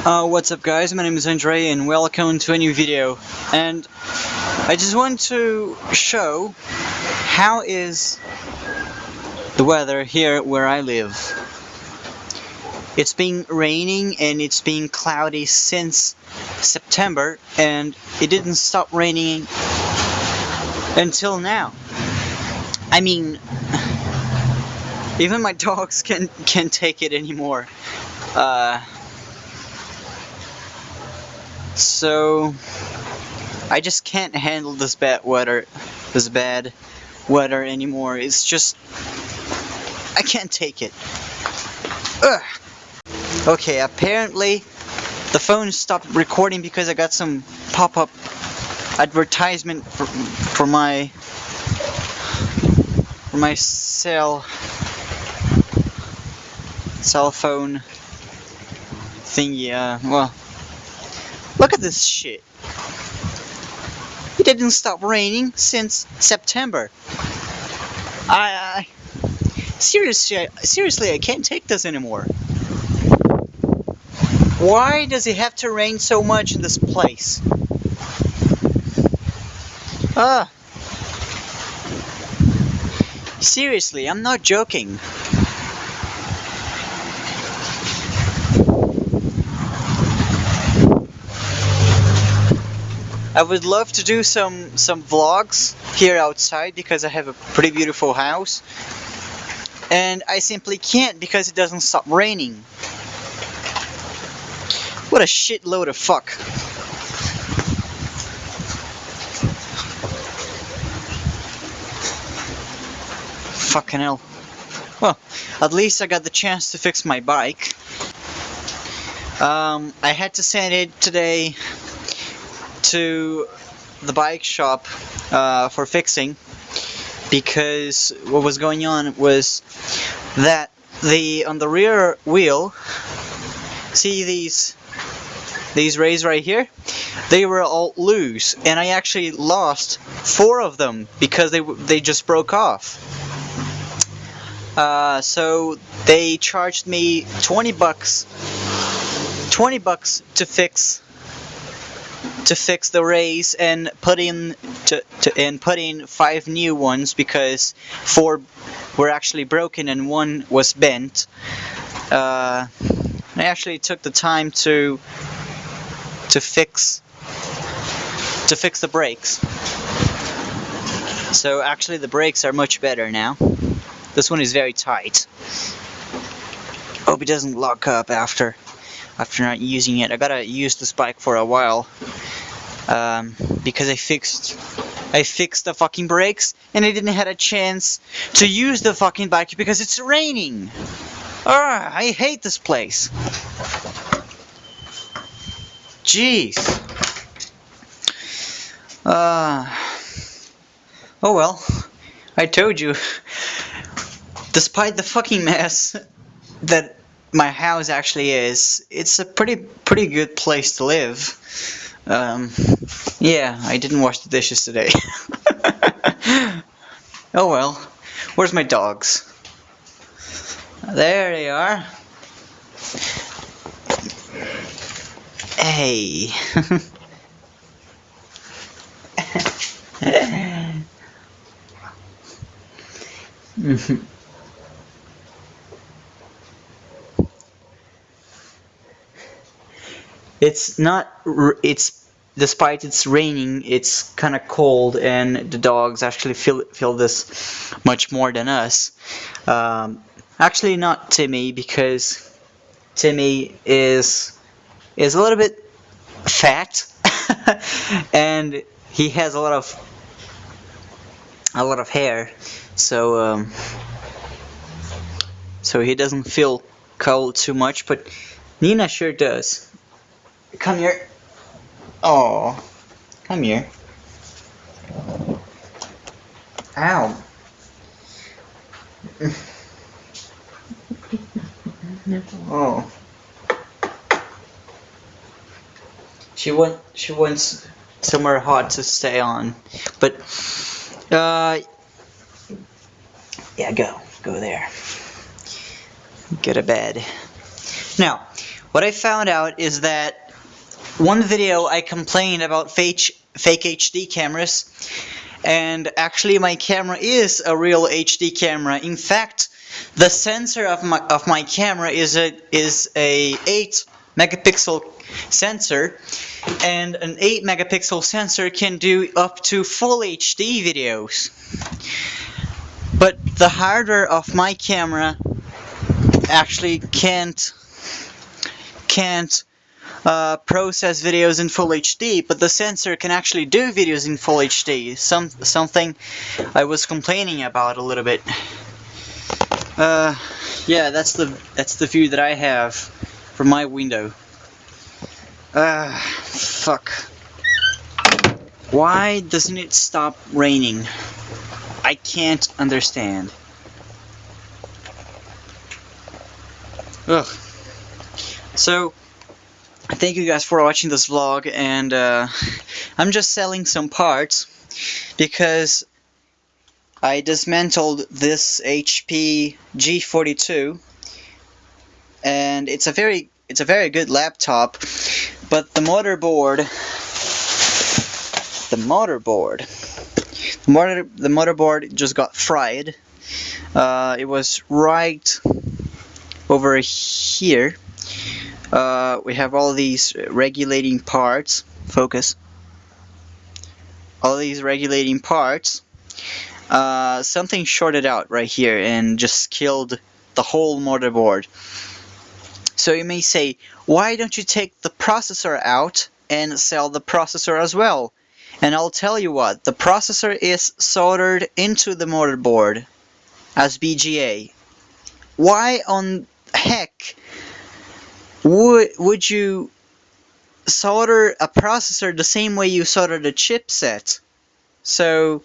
What's up guys, my name is Andre and welcome to a new video. And I just want to show how is the weather here where I live. It's been raining and it's been cloudy since September, and it didn't stop raining until now. I mean, even my dogs can't take it anymore. So I just can't handle this bad weather anymore. It's just, I can't take it. Ugh. Okay, apparently the phone stopped recording because I got some pop-up advertisement for my cell phone thingy. Well, look at this shit. It didn't stop raining since September. Seriously, I can't take this anymore. Why does it have to rain so much in this place? Seriously, I'm not joking. I would love to do some vlogs here outside because I have a pretty beautiful house, and I simply can't because it doesn't stop raining. What a shitload of fuck. Fucking hell. Well, at least I got the chance to fix my bike. I had to send it today to the bike shop for fixing, because what was going on was that on the rear wheel, see these rays right here, they were all loose, and I actually lost 4 of them because they just broke off. So they charged me 20 bucks to fix the rays and put in 5 new ones, because 4 were actually broken and 1 was bent. I actually took the time to fix the brakes. So actually the brakes are much better now. This one is very tight. Hope it doesn't lock up after not using it. I gotta use this bike for a while, because I fixed the fucking brakes and I didn't have a chance to use the fucking bike because it's raining. I hate this place. Jeez. Oh well, I told you. Despite the fucking mess that my house actually is, it's a pretty good place to live. Yeah, I didn't wash the dishes today. Oh well. Where's my dogs? There they are. Hey. Despite it's raining, it's kind of cold, and the dogs actually feel this much more than us. Actually not Timmy, because Timmy is a little bit fat and he has a lot of hair, so he doesn't feel cold too much, but Nina sure does. Come here. Oh, come here. Ow. Oh. She wants somewhere hot to stay on, but yeah, go there. Get a bed. Now, what I found out is that one video I complained about fake HD cameras, and actually my camera is a real HD camera. In fact, the sensor of my camera is a 8 megapixel sensor, and an 8 megapixel sensor can do up to full HD videos. But the hardware of my camera actually can't process videos in full HD, but the sensor can actually do videos in full HD. Something I was complaining about a little bit. Yeah, that's the view that I have from my window. Fuck. Why doesn't it stop raining? I can't understand. Ugh. So, thank you guys for watching this vlog, and I'm just selling some parts because I dismantled this HP G42, and it's a very good laptop, but the motherboard just got fried. It was right over here. We have all these regulating parts. Focus. All these regulating parts. Something shorted out right here and just killed the whole motherboard. So you may say, why don't you take the processor out and sell the processor as well? And I'll tell you what, the processor is soldered into the motherboard as BGA. Why on heck would you solder a processor the same way you solder the chipset? So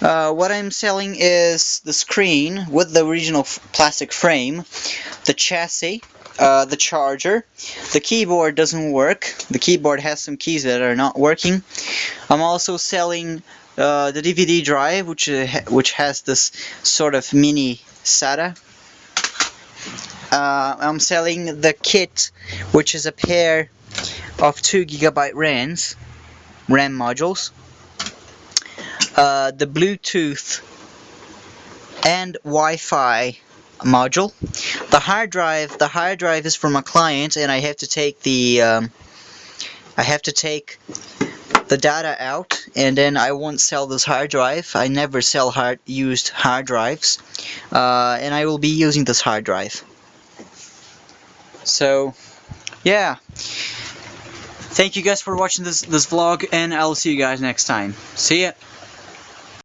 what I'm selling is the screen with the original plastic frame, the chassis, the charger. The keyboard doesn't work. The keyboard has some keys that are not working. I'm also selling the DVD drive, which has this sort of mini SATA. I'm selling the kit, which is a pair of 2 GB RAM modules, the Bluetooth and Wi-Fi module. The hard drive is from a client, and I have to take the data out, and then I won't sell this hard drive. I never sell used hard drives, and I will be using this hard drive. So, yeah. Thank you guys for watching this vlog, and I'll see you guys next time. See ya!